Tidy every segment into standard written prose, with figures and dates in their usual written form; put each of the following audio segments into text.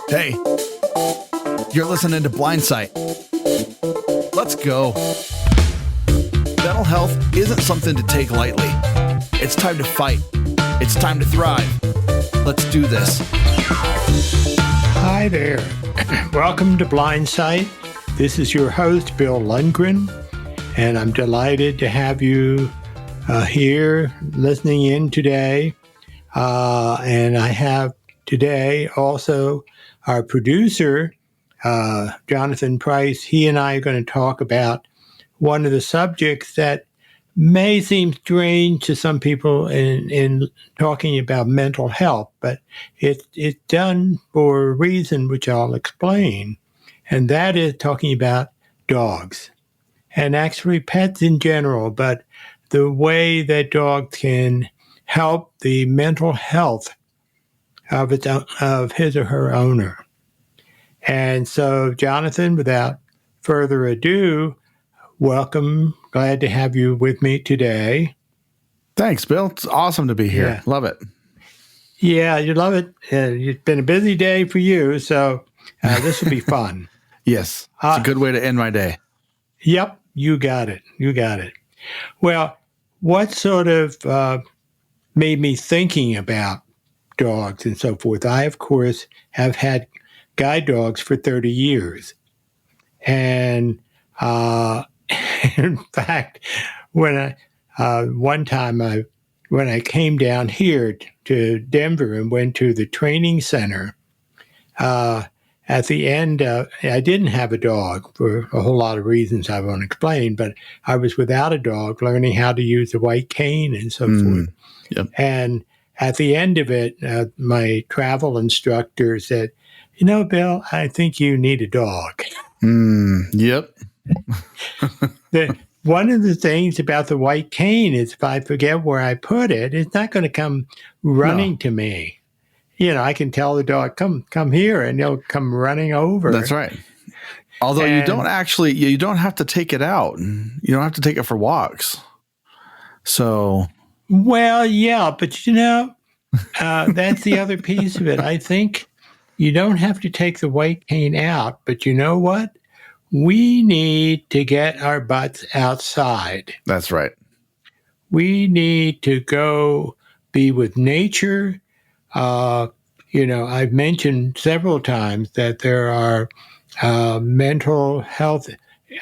Hey, you're listening to Blindsight. Let's go. Mental health isn't something to take lightly. It's time to fight. It's time to thrive. Let's do this. Hi there. Welcome to Blindsight. This is your host, Bill Lundgren, and I'm delighted to have you here listening in today. And I have today also our producer, Jonathan Price. He and I are going to talk about one of the subjects that may seem strange to some people in talking about mental health, but it's done for a reason which I'll explain, and that is talking about dogs, and actually pets in general, but the way that dogs can help the mental health of his or her owner. And so, Jonathan, without further ado, welcome. Glad to have you with me today. Thanks, Bill. It's awesome to be here. Yeah. Love it. Yeah, you love it. It's been a busy day for you, so this will be fun. Yes, it's a good way to end my day. Yep, you got it. You got it. Well, what sort of made me thinking about dogs and so forth? I, of course, have had guide dogs for 30 years. And in fact, when one time when I came down here to Denver and went to the training center, at the end, I didn't have a dog for a whole lot of reasons I won't explain, but I was without a dog, learning how to use the white cane and so forth. Yep. And at the end of it, my travel instructor said, "You know, Bill, I think you need a dog." Yep. One of the things about the white cane is if I forget where I put it, it's not going to come running to me. You know, I can tell the dog, come here, and he'll come running over. That's right. Although you don't have to take it out. You don't have to take it for walks. So. Well, yeah, but you know, that's the other piece of it. I think you don't have to take the white cane out, but you know what? We need to get our butts outside. That's right. We need to go be with nature. You know, I've mentioned several times that there are mental health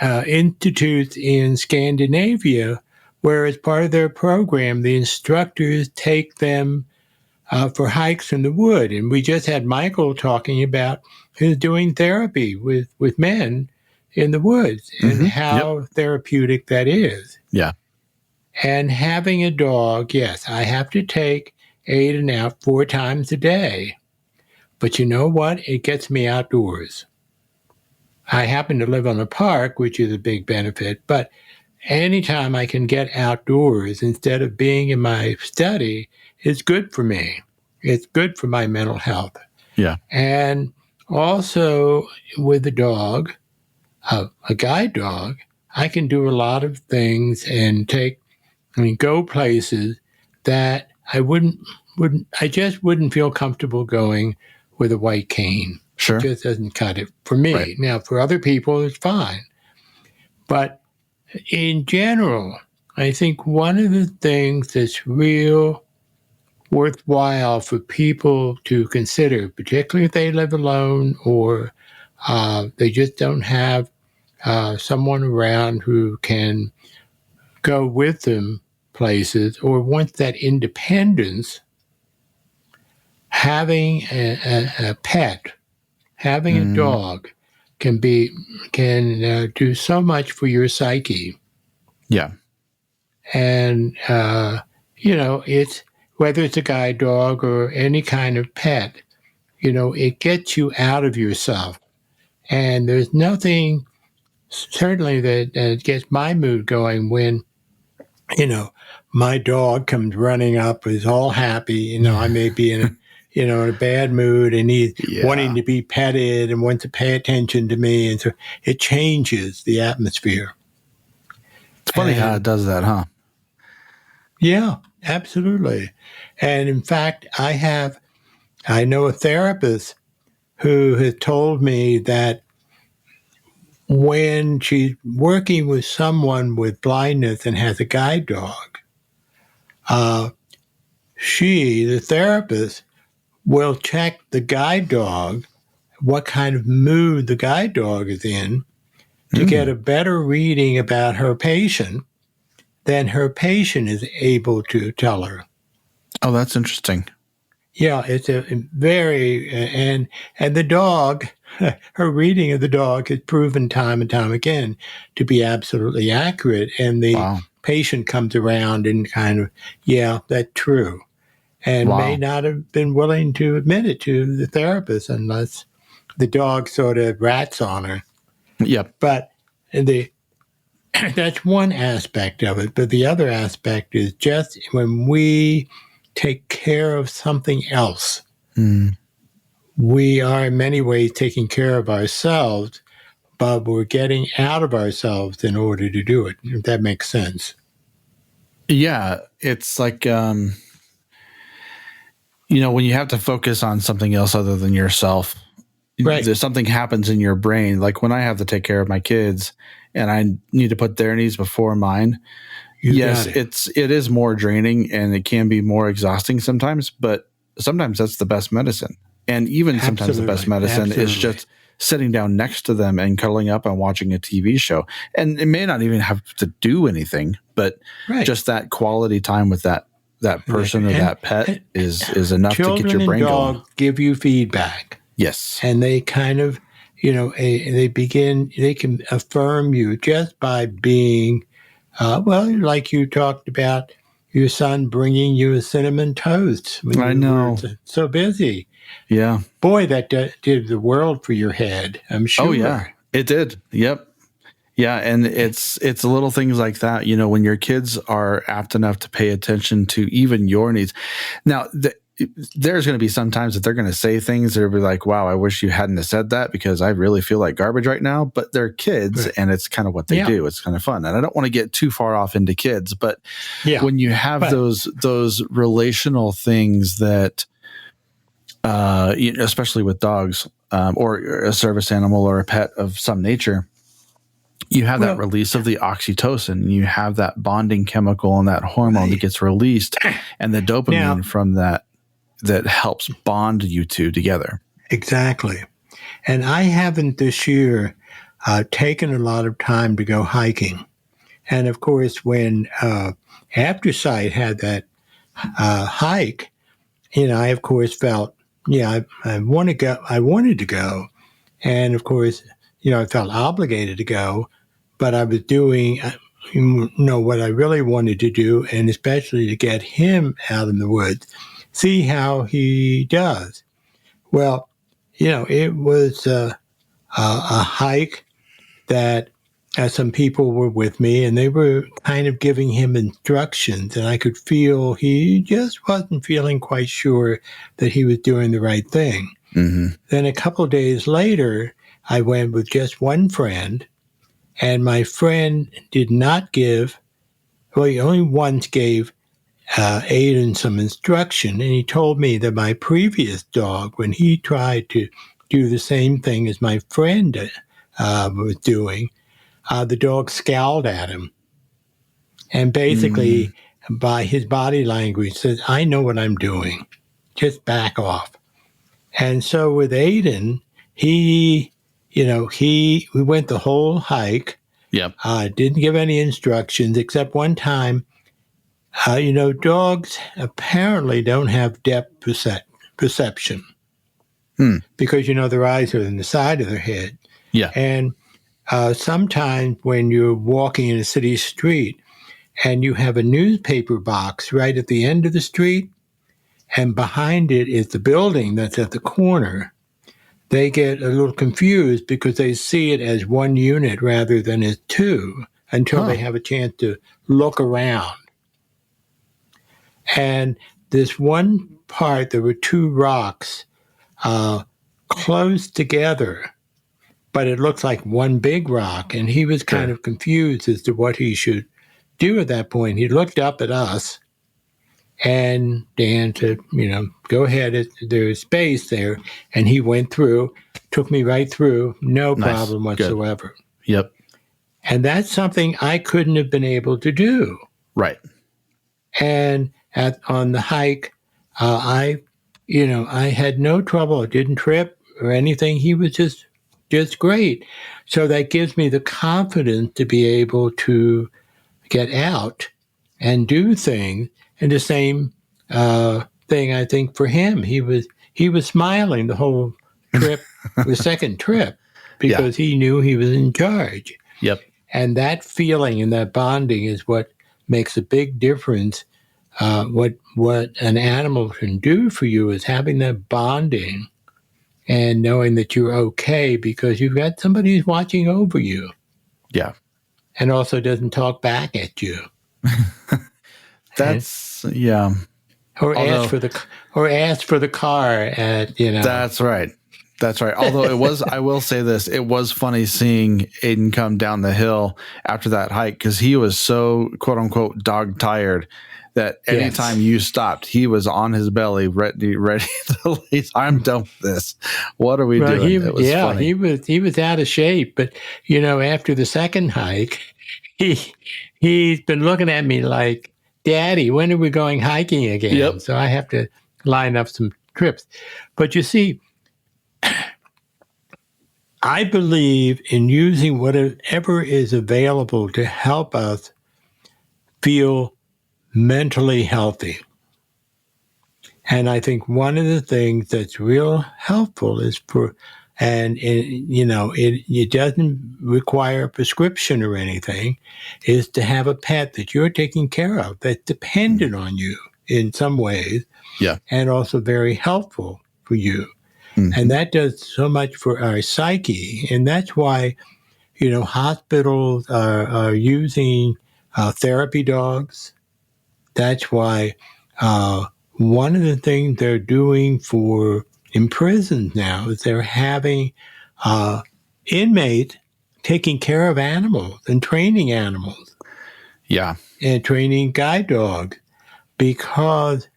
institutes in Scandinavia where, as part of their program, the instructors take them for hikes in the wood. And we just had Michael talking about who's doing therapy with men in the woods and how therapeutic that is. Yeah. And having a dog, yes, I have to take Aiden out 4 times a day. But you know what? It gets me outdoors. I happen to live on a park, which is a big benefit, but anytime I can get outdoors instead of being in my study is good for me. It's good for my mental health. Yeah. And also with a dog, a guide dog, I can do a lot of things and go places that I just wouldn't feel comfortable going with a white cane. Sure. It just doesn't cut it for me. Right. Now, for other people, it's fine. But in general, I think one of the things that's real worthwhile for people to consider, particularly if they live alone or they just don't have someone around who can go with them places or wants that independence, having a pet, having a dog can do so much for your psyche. Yeah. And, you know, it's whether it's a guide dog or any kind of pet, you know, it gets you out of yourself. And there's nothing certainly that gets my mood going when, you know, my dog comes running up, is all happy. You know, I may be in a bad mood and he's wanting to be petted and wants to pay attention to me. And so it changes the atmosphere. It's funny how it does that, huh? Yeah, absolutely. And in fact, I know a therapist who has told me that when she's working with someone with blindness and has a guide dog, she, the therapist, will check the guide dog, what kind of mood the guide dog is in, to get a better reading about her patient than her patient is able to tell her. Oh, that's interesting. Yeah, it's a very and the dog, her reading of the dog is proven time and time again to be absolutely accurate. And the Wow. patient comes around and kind of, yeah, that's true, and may Wow. not have been willing to admit it to the therapist unless the dog sort of rats on her. Yep. But that's one aspect of it. But the other aspect is just when we take care of something else, we are in many ways taking care of ourselves, but we're getting out of ourselves in order to do it, if that makes sense. Yeah. It's like, when you have to focus on something else other than yourself, Right. there's something happens in your brain. Like when I have to take care of my kids and I need to put their needs before mine. Yes, it is more draining and it can be more exhausting sometimes, but sometimes that's the best medicine. And even sometimes the best medicine is just sitting down next to them and cuddling up and watching a TV show. And it may not even have to do anything, but just that quality time with that person or that pet is enough to get your brain going. Children and dogs give you feedback. Yes. And they kind of, they can affirm you just by being, like you talked about your son bringing you a cinnamon toast when I you know. were so busy. Yeah. Boy, that did the world for your head, I'm sure. Oh, yeah, it did. Yep. Yeah. And it's little things like that, when your kids are apt enough to pay attention to even your needs. Now, there's going to be some times that they're going to say things that will be like, wow, I wish you hadn't have said that because I really feel like garbage right now. But they're kids and it's kind of what they do. It's kind of fun. And I don't want to get too far off into kids, but when you have those relational things that, especially with dogs or a service animal or a pet of some nature, you have that release of the oxytocin, and you have that bonding chemical and that hormone that gets released and the dopamine from that helps bond you two together. Exactly. And I haven't this year taken a lot of time to go hiking. And of course, when Aftersight had that hike, I of course felt, I wanted to go. And of course, I felt obligated to go, but I was doing, what I really wanted to do, and especially to get him out in the woods, see how he does. Well, it was a hike that some people were with me, and they were kind of giving him instructions, and I could feel he just wasn't feeling quite sure that he was doing the right thing. Mm-hmm. Then a couple of days later, I went with just one friend, and my friend did not give, he only once gave Aiden some instruction, and he told me that my previous dog, when he tried to do the same thing as my friend was doing, the dog scowled at him and basically by his body language says, I know what I'm doing, just back off. And so with Aiden, we went the whole hike. Yep. Didn't give any instructions except one time. Dogs apparently don't have depth perception because, their eyes are in the side of their head. Yeah. And sometimes when you're walking in a city street and you have a newspaper box right at the end of the street and behind it is the building that's at the corner, they get a little confused because they see it as one unit rather than as two until they have a chance to look around. And this one part, there were two rocks close together, but it looks like one big rock. And he was kind of confused as to what he should do at that point. He looked up at us And Dan said, go ahead. There's space there. And he went through, took me right through, no Nice. problem Good. whatsoever. Yep. And that's something I couldn't have been able to do. Right. And on the hike, I had no trouble. I didn't trip or anything. He was just great. So that gives me the confidence to be able to get out and do things. And the same thing, I think, for him. He was smiling the whole trip, the second trip, because he knew he was in charge. Yep. And that feeling and that bonding is what makes a big difference. What an animal can do for you is having that bonding and knowing that you're okay because you've got somebody who's watching over you. Yeah. And also doesn't talk back at you. That's yeah. Or ask for the car at That's right. That's right. Although I will say this, it was funny seeing Aiden come down the hill after that hike because he was so quote unquote dog tired that anytime you stopped, he was on his belly, ready to leave. I'm done with this. What are we doing? It was funny. He was out of shape, but after the second hike, he's been looking at me like, Daddy, when are we going hiking again? Yep. So I have to line up some trips. But you see, I believe in using whatever is available to help us feel mentally healthy. And I think one of the things that's real helpful is it doesn't require a prescription or anything, is to have a pet that you're taking care of, that's dependent on you in some ways, and also very helpful for you. Mm-hmm. And that does so much for our psyche. And that's why, hospitals are using therapy dogs. That's why one of the things they're doing in prisons now is they're having inmates taking care of animals and training animals. Yeah. And training guide dogs, because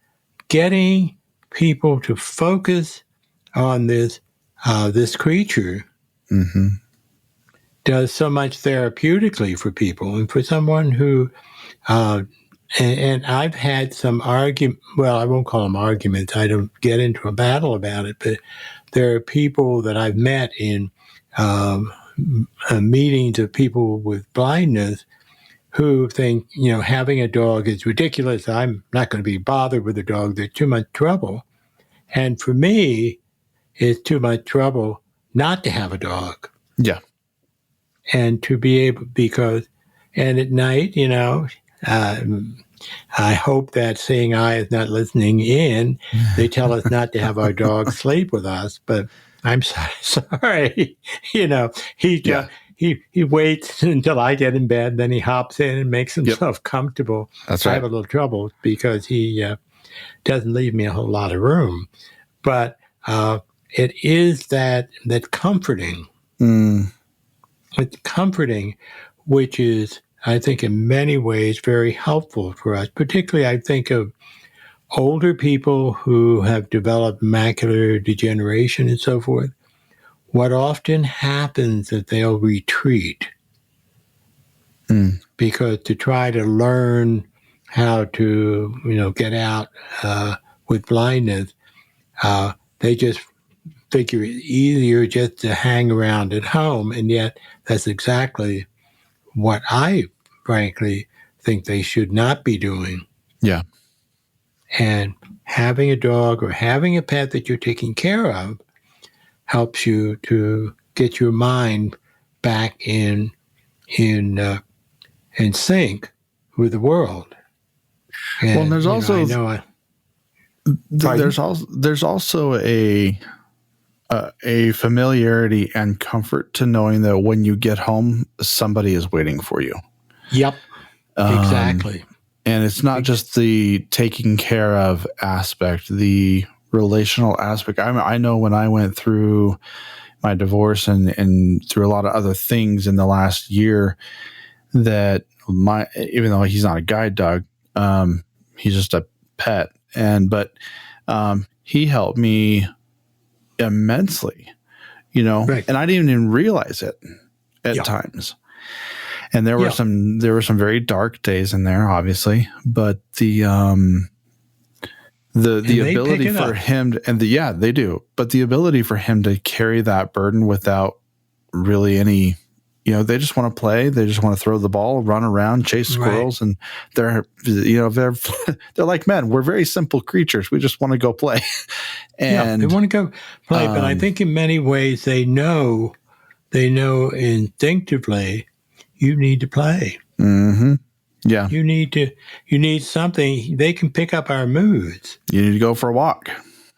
getting people to focus on this creature does so much therapeutically for people. And for someone who and I've had some well, I won't call them arguments. I don't get into a battle about it, but there are people that I've met in meetings of people with blindness who think, having a dog is ridiculous. I'm not going to be bothered with a dog. They're too much trouble. And for me, it's too much trouble not to have a dog. Yeah. And to be able, and at night, I hope that seeing eye is not listening in. They tell us not to have our dog sleep with us, but I'm sorry. He waits until I get in bed, then he hops in and makes himself comfortable. That's right. I have a little trouble because he doesn't leave me a whole lot of room. But it is that comforting. It's comforting, which is, I think, in many ways very helpful for us. Particularly, I think of older people who have developed macular degeneration and so forth. What often happens is they'll retreat because to try to learn how to, get out with blindness, they just figure it's easier just to hang around at home. And yet that's exactly what I frankly think they should not be doing. Yeah. And having a dog or having a pet that you're taking care of helps you to get your mind back in sync with the world. And, well, there's also there's also a familiarity and comfort to knowing that when you get home, somebody is waiting for you. Yep, exactly. And it's not just the taking care of aspect, the relational aspect. I know when I went through my divorce and through a lot of other things in the last year, that even though he's not a guide dog, he's just a pet, but he helped me immensely, Right. and I didn't even realize it at times. And there were some very dark days in there, obviously, but the ability for him they do, but the ability for him to carry that burden without really any, they just want to play, they just want to throw the ball, run around, chase squirrels, and they're like men. We're very simple creatures. We just want to go play. And they want to go play, but I think in many ways they know instinctively you need to play. Mm-hmm. Yeah. You need something. They can pick up our moods. You need to go for a walk.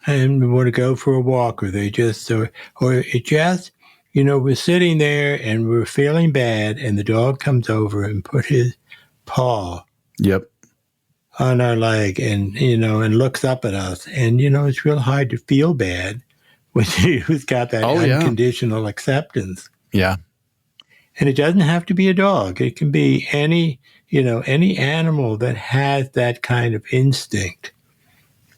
And we want to go for a walk, or they just, or it just, we're sitting there and we're feeling bad, and the dog comes over and put his paw on our leg and, and looks up at us. And, it's real hard to feel bad when who's got that unconditional acceptance. Yeah. And it doesn't have to be a dog. It can be any animal that has that kind of instinct.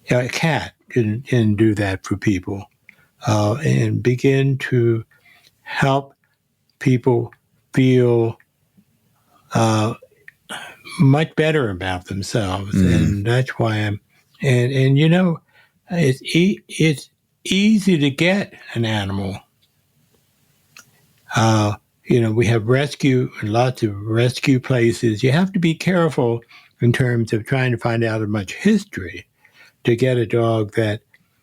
A cat can do that for people and begin to help people feel much better about themselves. And that's why it's easy to get an animal. We have lots of rescue places. You have to be careful in terms of trying to find out as much history to get a dog that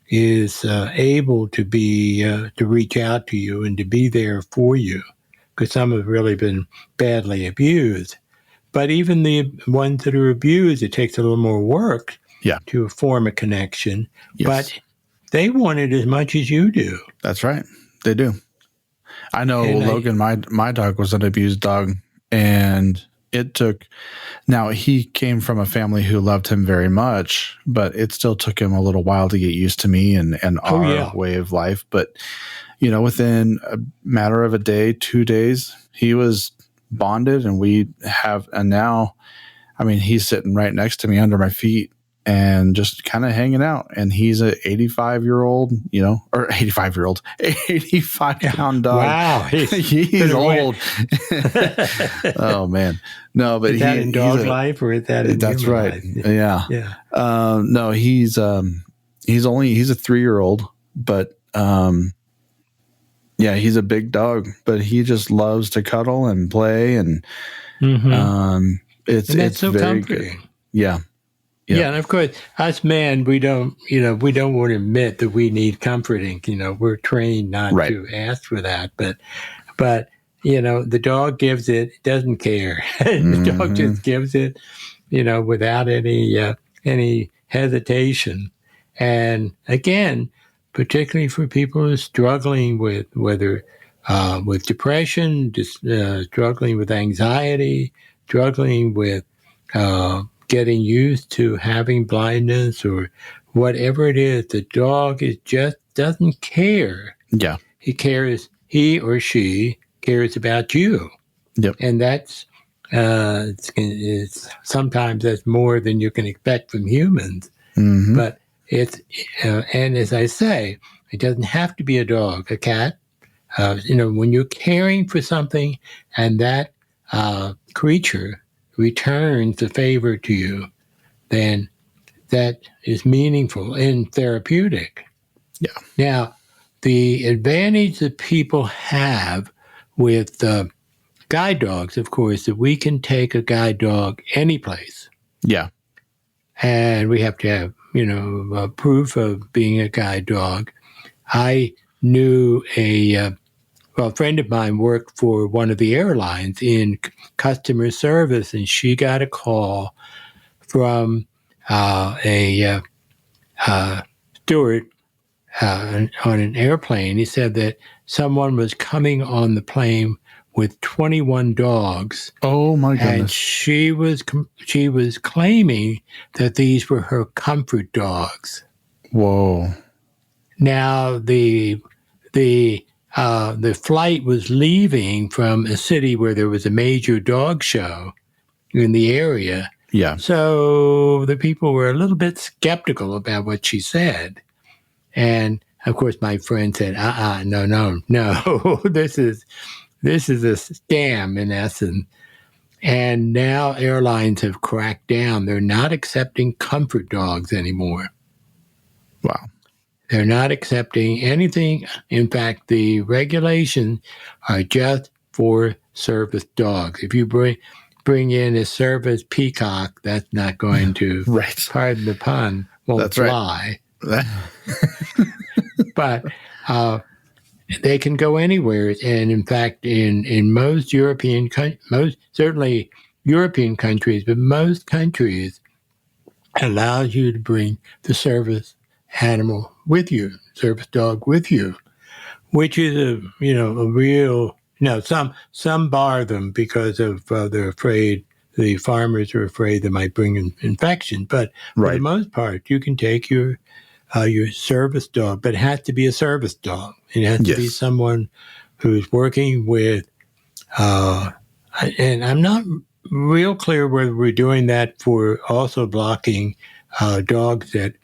is able to to reach out to you and to be there for you, because some have really been badly abused. But even the ones that are abused, it takes a little more work to form a connection. Yes. But they want it as much as you do. That's right. They do. I know Logan, my dog was an abused dog, and now he came from a family who loved him very much, but it still took him a little while to get used to me and our way of life. But, within a matter of a day, 2 days, he was bonded, and now, he's sitting right next to me under my feet and just kind of hanging out. And he's a 85-pound dog. Wow. He's old. Oh man. No, but is that in dog life, or is that in that's human right. life? Yeah. No, he's a 3-year-old, but he's a big dog, but he just loves to cuddle and play, and it's so very comforting. Good. Yeah. Yeah, and of course, us men, we don't want to admit that we need comforting. We're trained not to ask for that, but the dog gives it doesn't care. The dog just gives it, without any hesitation. And again, particularly for people who are struggling with with depression, struggling with anxiety, struggling with getting used to having blindness or whatever it is, the dog just doesn't care. Yeah. He or she cares about you. Yep. And that's, it's sometimes that's more than you can expect from humans. Mm-hmm. But and as I say, it doesn't have to be a dog, a cat. When you're caring for something and that creature returns the favor to you, then that is meaningful and therapeutic. Yeah. Now, the advantage that people have with guide dogs, of course, that we can take a guide dog any place. Yeah. And we have to have, proof of being a guide dog. I knew a friend of mine worked for one of the airlines in customer service, and she got a call from a steward on an airplane. He said that someone was coming on the plane with 21 dogs. Oh my goodness! And she was claiming that these were her comfort dogs. Whoa! Now the flight was leaving from a city where there was a major dog show in the area, Yeah. So the people were a little bit skeptical about what she said. And of course, my friend said, no, this is a scam in essence. And now airlines have cracked down. They're not accepting comfort dogs anymore. Wow. They're not accepting anything. In fact, the regulations are just for service dogs. If you bring in a service peacock, that's not going to, Right. pardon the pun, won't That's right. fly. But they can go anywhere. And in fact, in most European certainly European countries, but most countries allows you to bring the service animal with you, service dog with you, which is a real. Some bar them because of they're afraid. The farmers are afraid they might bring in infection, but for the most part, you can take your service dog, but it has to be a service dog. It has to be someone who's working with, and I'm not real clear whether we're doing that for also blocking dogs that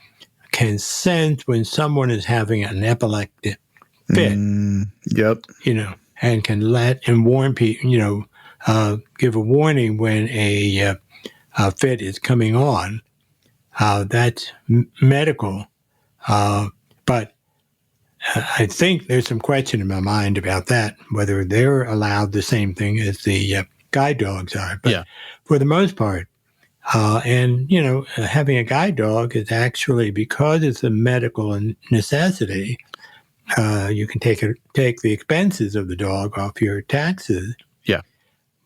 can sense when someone is having an epileptic fit. Yep. And can let and warn people, give a warning when a fit is coming on. That's medical. But I think there's some question in my mind about that, whether they're allowed the same thing as the guide dogs are. But for the most part, having a guide dog is actually, because it's a medical necessity, you can take the expenses of the dog off your taxes. Yeah.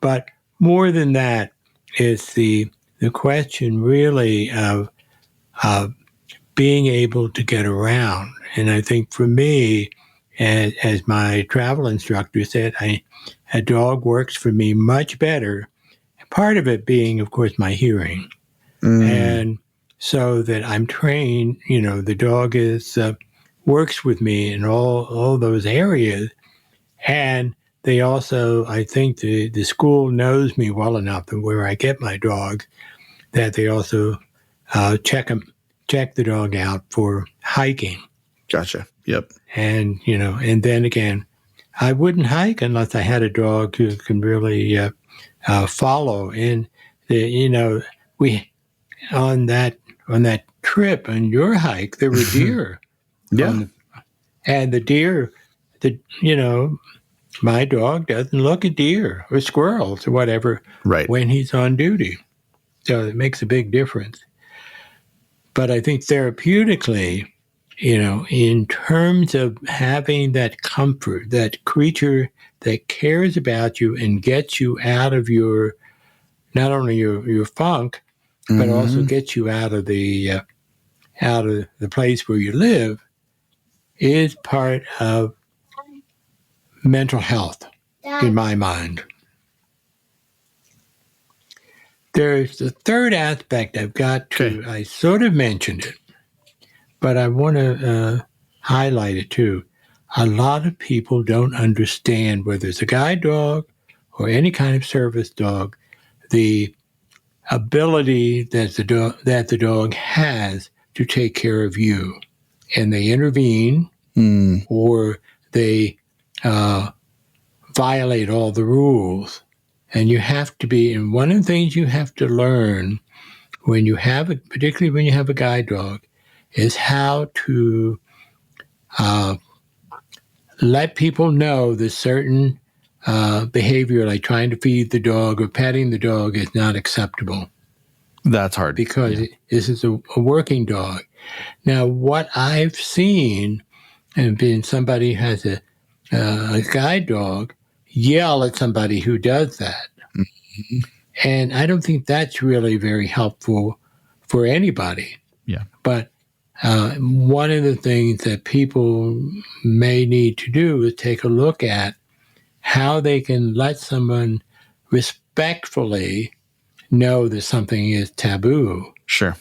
But more than that, it's the question really of being able to get around. And I think for me, as my travel instructor said, a dog works for me much better. Part of it being, of course, my hearing. And so that I'm trained, the dog works with me in all those areas. And they also, I think the school knows me well enough that where I get my dogs, that they also check the dog out for hiking. Gotcha. Yep. And, and then again, I wouldn't hike unless I had a dog who can really follow. And, we, on that trip, on your hike, there were deer. And the deer, my dog doesn't look at deer or squirrels or whatever when he's on duty. So it makes a big difference. But I think therapeutically, in terms of having that comfort, that creature that cares about you and gets you out of not only your funk, but also gets you out of the place where you live, is part of mental health, in my mind. There's the third aspect I've got to, I sort of mentioned it, but I want to highlight it too. A lot of people don't understand, whether it's a guide dog or any kind of service dog, the ability that the dog has to take care of you. And they intervene or they violate all the rules. And you have to be, and one of the things you have to learn when you have particularly when you have a guide dog, is how to let people know that certain behavior, like trying to feed the dog or petting the dog, is not acceptable. That's hard. Because this is a working dog. Now, what I've seen, and being somebody who has a guide dog, yell at somebody who does that. Mm-hmm. And I don't think that's really very helpful for anybody. Yeah. But one of the things that people may need to do is take a look at how they can let someone respectfully know that something is taboo. Sure.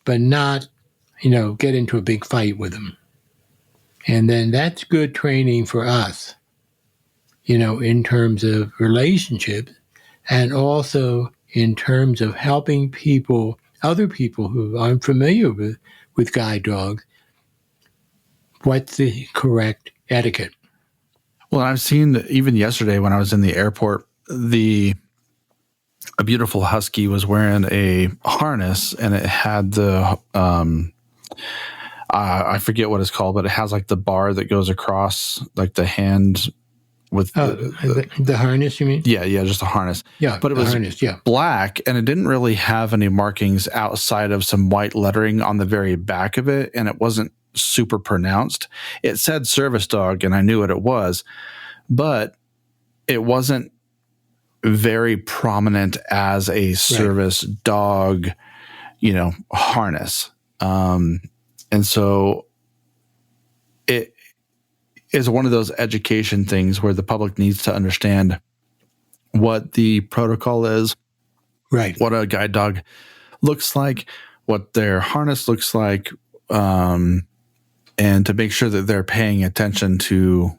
But not, get into a big fight with them. And then that's good training for us, in terms of relationships, and also in terms of helping people, other people who aren't familiar with guide dogs, what's the correct etiquette? Well, I've seen even yesterday when I was in the airport, a beautiful husky was wearing a harness, and it had the I forget what it's called, but it has like the bar that goes across like the hand with the harness, you mean? Yeah, just a harness. Yeah, but it was harness, yeah. black, and it didn't really have any markings outside of some white lettering on the very back of it, and it wasn't super pronounced. It said service dog, and I knew what it was, but it wasn't very prominent as a service dog, harness. And so it is one of those education things where the public needs to understand what the protocol is, right? What a guide dog looks like, what their harness looks like, and to make sure that they're paying attention to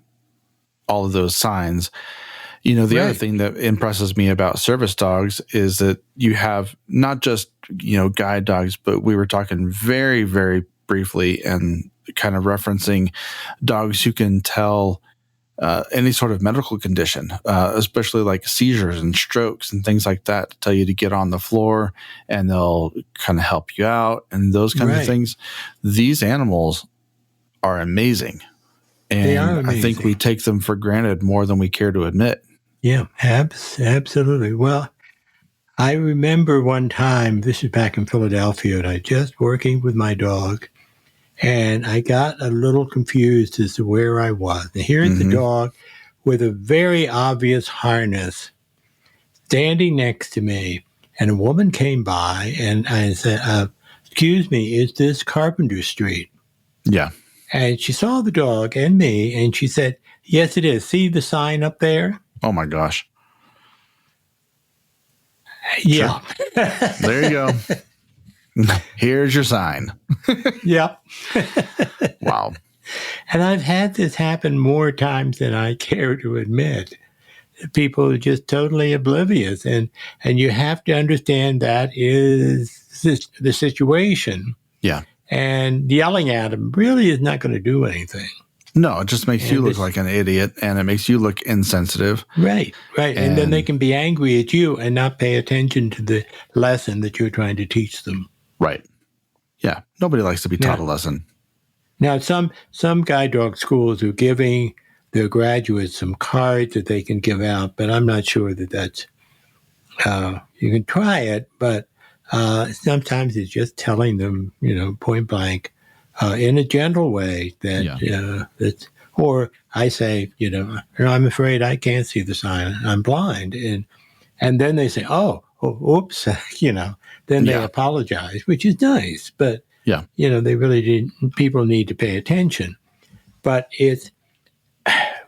all of those signs. The other thing that impresses me about service dogs is that you have not just, guide dogs, but we were talking very, very briefly and kind of referencing dogs who can tell any sort of medical condition, especially like seizures and strokes and things like that, to tell you to get on the floor, and they'll kind of help you out and those kinds of things. These animals are amazing. And they are amazing. I think we take them for granted more than we care to admit. Yeah, absolutely. Well, I remember one time, this is back in Philadelphia, and I just working with my dog, and I got a little confused as to where I was. And here's the dog with a very obvious harness standing next to me, and a woman came by, and I said, excuse me, is this Carpenter Street? Yeah. And she saw the dog and me, and she said, yes, it is. See the sign up there? Oh, my gosh. Yeah. Sure. There you go. Here's your sign. Yep. Wow. And I've had this happen more times than I care to admit. People are just totally oblivious. And you have to understand that is the situation. Yeah. And yelling at them really is not going to do anything. No, it just makes you look like an idiot, and it makes you look insensitive. Right. And then they can be angry at you and not pay attention to the lesson that you're trying to teach them. Right. Yeah. Nobody likes to be taught a lesson. Now, some guide dog schools are giving their graduates some cards that they can give out, but I'm not sure that that's, you can try it, but sometimes it's just telling them, point blank, in a gentle way that, or I say, I'm afraid I can't see the sign. I'm blind. And then they say, oops, then they apologize, which is nice. But, they really didn't, people need to pay attention. But it's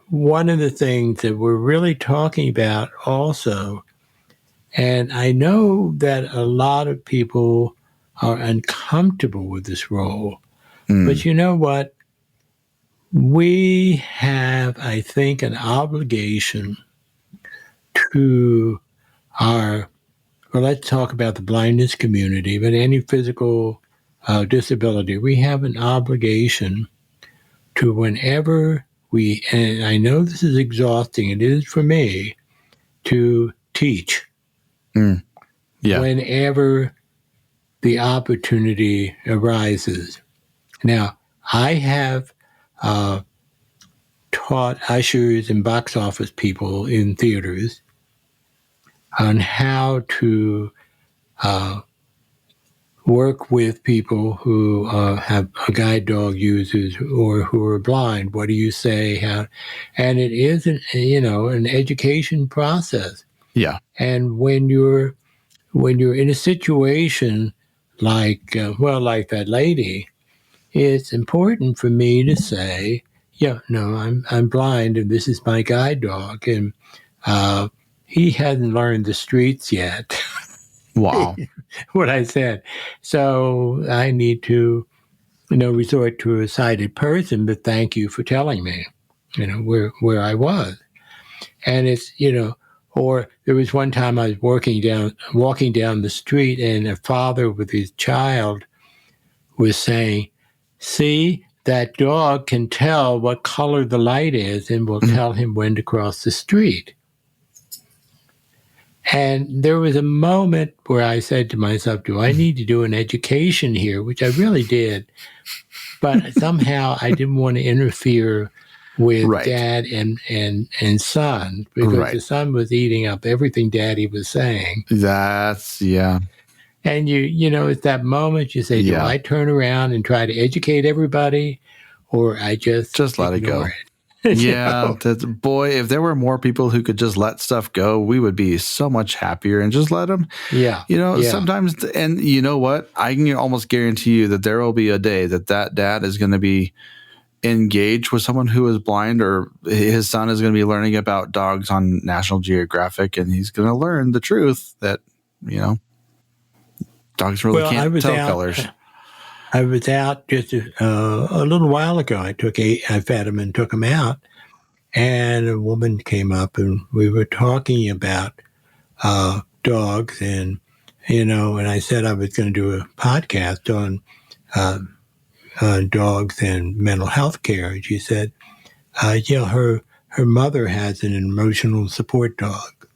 one of the things that we're really talking about also. And I know that a lot of people are uncomfortable with this role. But you know what? We have, I think, an obligation to let's talk about the blindness community, but any physical disability, we have an obligation to whenever and I know this is exhausting, it is for me, to teach. Whenever the opportunity arises. Now, I have taught ushers and box office people in theaters on how to work with people who have guide dog users or who are blind. What do you say? How? And it is an education process. Yeah. And when you're in a situation like that lady, it's important for me to say, I'm blind and this is my guide dog, and he hasn't learned the streets yet. Wow. What I said. So I need to, resort to a sighted person, but thank you for telling me, where I was. And it's, Or there was one time I was walking down the street, and a father with his child was saying, "See, that dog can tell what color the light is and will tell him when to cross the street." And there was a moment where I said to myself, do I need to do an education here? Which I really did. But somehow I didn't want to interfere with Right. dad and son, because Right. the son was eating up everything daddy was saying. That's, yeah. And you know, it's that moment you say, do Yeah. I turn around and try to educate everybody, or I just let it go. it? Yeah, boy, if there were more people who could just let stuff go, we would be so much happier and just let them. Yeah. Sometimes, and you know what? I can almost guarantee you that there will be a day that dad is going to be engaged with someone who is blind, or his son is going to be learning about dogs on National Geographic, and he's going to learn the truth that, dogs really can't tell colors. I was out just a little while ago. I fed him and took him out, and a woman came up, and we were talking about dogs, and and I said I was going to do a podcast on dogs and mental health care. And she said, her mother has an emotional support dog,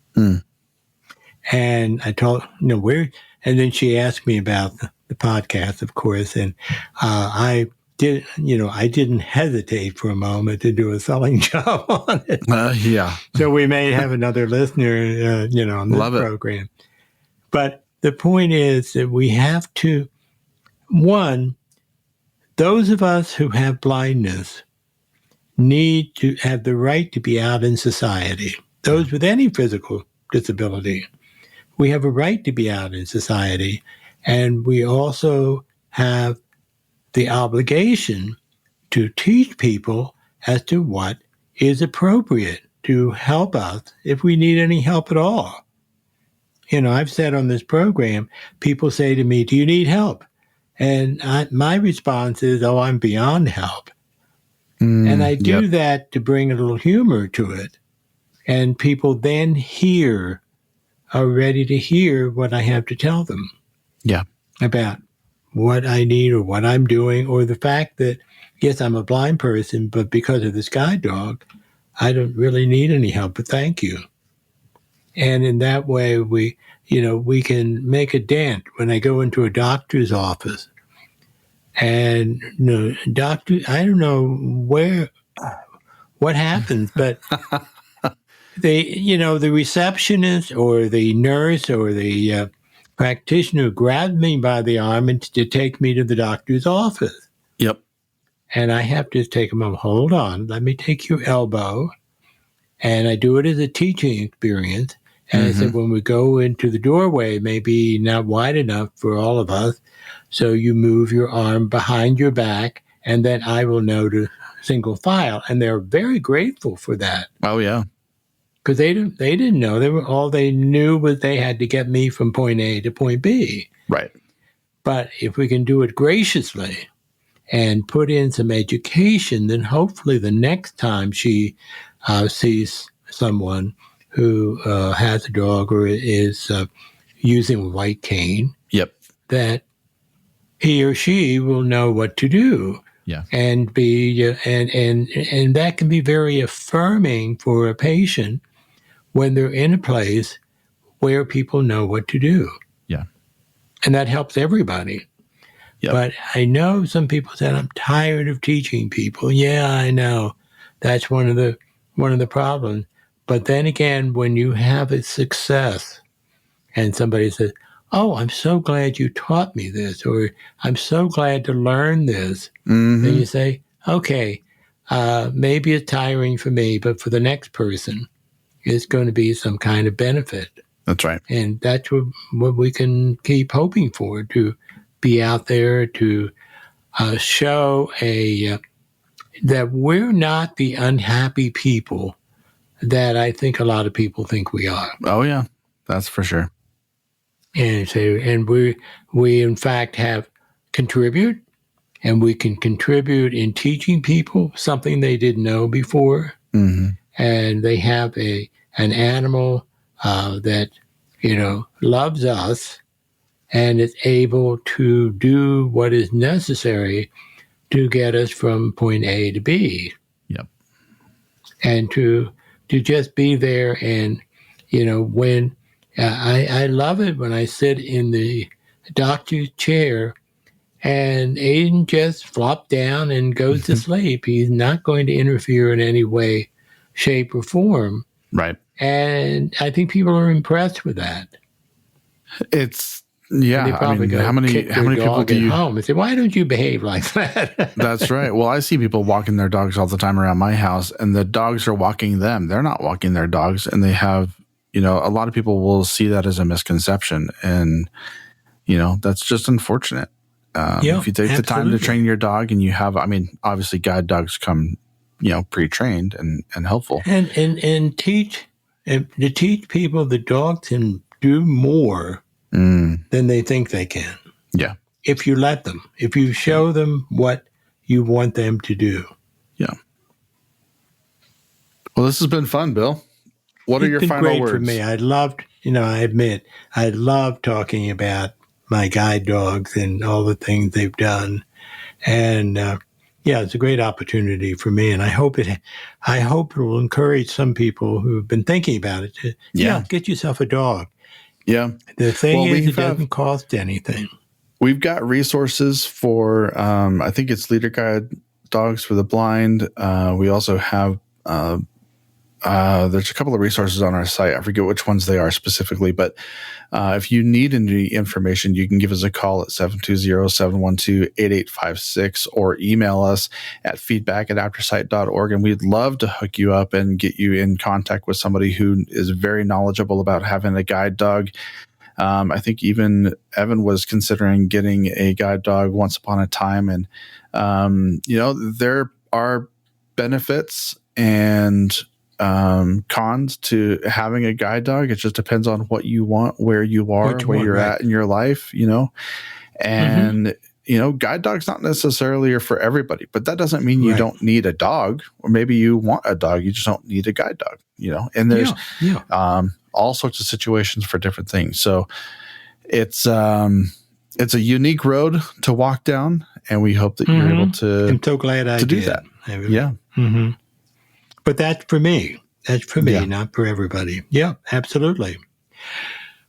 and I told where, and then she asked me about the podcast, of course, and I didn't hesitate for a moment to do a selling job on it. Yeah. So we may have another listener, on this program. But the point is that we have to, those of us who have blindness need to have the right to be out in society. Those with any physical disability, we have a right to be out in society. And we also have the obligation to teach people as to what is appropriate to help us if we need any help at all. I've said on this program, people say to me, do you need help? And my response is, oh, I'm beyond help. And I do that to bring a little humor to it. And people then are ready to hear what I have to tell them. Yeah. About what I need or what I'm doing, or the fact that, yes, I'm a blind person, but because of this guide dog, I don't really need any help, but thank you. And in that way, we can make a dent. When I go into a doctor's office, and doctor, I don't know what happens, but the receptionist or the nurse or the practitioner grabbed me by the arm and to take me to the doctor's office. Yep. And I have to take them up. Hold on, let me take your elbow. And I do it as a teaching experience. And I said, when we go into the doorway, maybe not wide enough for all of us, so you move your arm behind your back, and then I will know to single file. And they're very grateful for that. Oh, yeah. Because they didn't know. All they knew was they had to get me from point A to point B. Right. But if we can do it graciously and put in some education, then hopefully the next time she sees someone who has a dog or is using a white cane, that he or she will know what to do. Yeah. And be and that can be very affirming for a patient when they're in a place where people know what to do. Yeah. And that helps everybody. Yep. But I know some people said, I'm tired of teaching people. Yeah, I know. That's one of the problems. But then again, when you have a success and somebody says, oh, I'm so glad you taught me this, or I'm so glad to learn this, then you say, okay, maybe it's tiring for me, but for the next person, it's going to be some kind of benefit. That's right. And that's what we can keep hoping for, to be out there to show that we're not the unhappy people that I think a lot of people think we are. Oh, yeah. That's for sure. And so, and we in fact have contribute, and we can contribute in teaching people something they didn't know before. And they have an animal that, loves us and is able to do what is necessary to get us from point A to B. Yep. And to just be there. And, when I love it when I sit in the doctor's chair and Aiden just flops down and goes to sleep. He's not going to interfere in any way, shape, or form. Right. And I think people are impressed with that. It's, yeah. And they probably go how many people do you home and say, "Why don't you behave like that?" That's right. Well, I see people walking their dogs all the time around my house, and the dogs are walking them. They're not walking their dogs, and they have, a lot of people will see that as a misconception, and that's just unfortunate. If you take the time to train your dog, and you have, obviously guide dogs come, pre-trained and helpful, and teach to teach people the dogs can do more than they think they can. Yeah. If you let them, if you show them what you want them to do. Yeah. Well, this has been fun, Bill. What are your final words? It's been great for me. I loved, I admit, I love talking about my guide dogs and all the things they've done. And it's a great opportunity for me. And I hope it will encourage some people who've been thinking about it to, get yourself a dog. Yeah. The thing is, it doesn't cost anything. We've got resources for, I think it's leader guide dogs for the blind. We also have, there's a couple of resources on our site. I forget which ones they are specifically, but if you need any information, you can give us a call at 720-712-8856 or email us at feedback@aftersight.org. And we'd love to hook you up and get you in contact with somebody who is very knowledgeable about having a guide dog. I think even Evan was considering getting a guide dog once upon a time. And, there are benefits and cons to having a guide dog. It just depends on what you want, where you are, where you're at in your life, and, guide dogs not necessarily are for everybody, but that doesn't mean you don't need a dog, or maybe you want a dog. You just don't need a guide dog, and there's, all sorts of situations for different things. So it's a unique road to walk down, and we hope that you're able to. I'm so glad I to do did. that. Yeah. Mm-hmm. But that's for me. That's for me, not for everybody. Yeah, absolutely.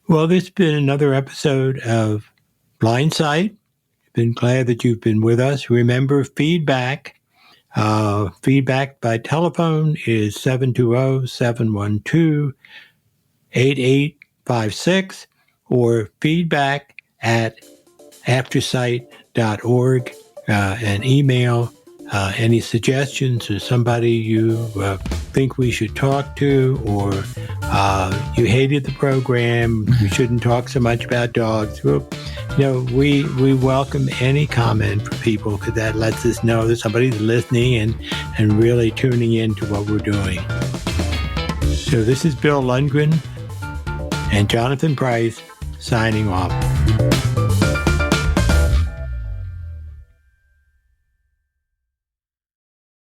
Well, this has been another episode of Blind Sight. Been glad that you've been with us. Remember, feedback. Feedback by telephone is 720-712-8856 or feedback@aftersight.org and email any suggestions or somebody you think we should talk to, or you hated the program, you shouldn't talk so much about dogs. Well, we welcome any comment from people, because that lets us know that somebody's listening and really tuning into what we're doing. So this is Bill Lundgren and Jonathan Price signing off.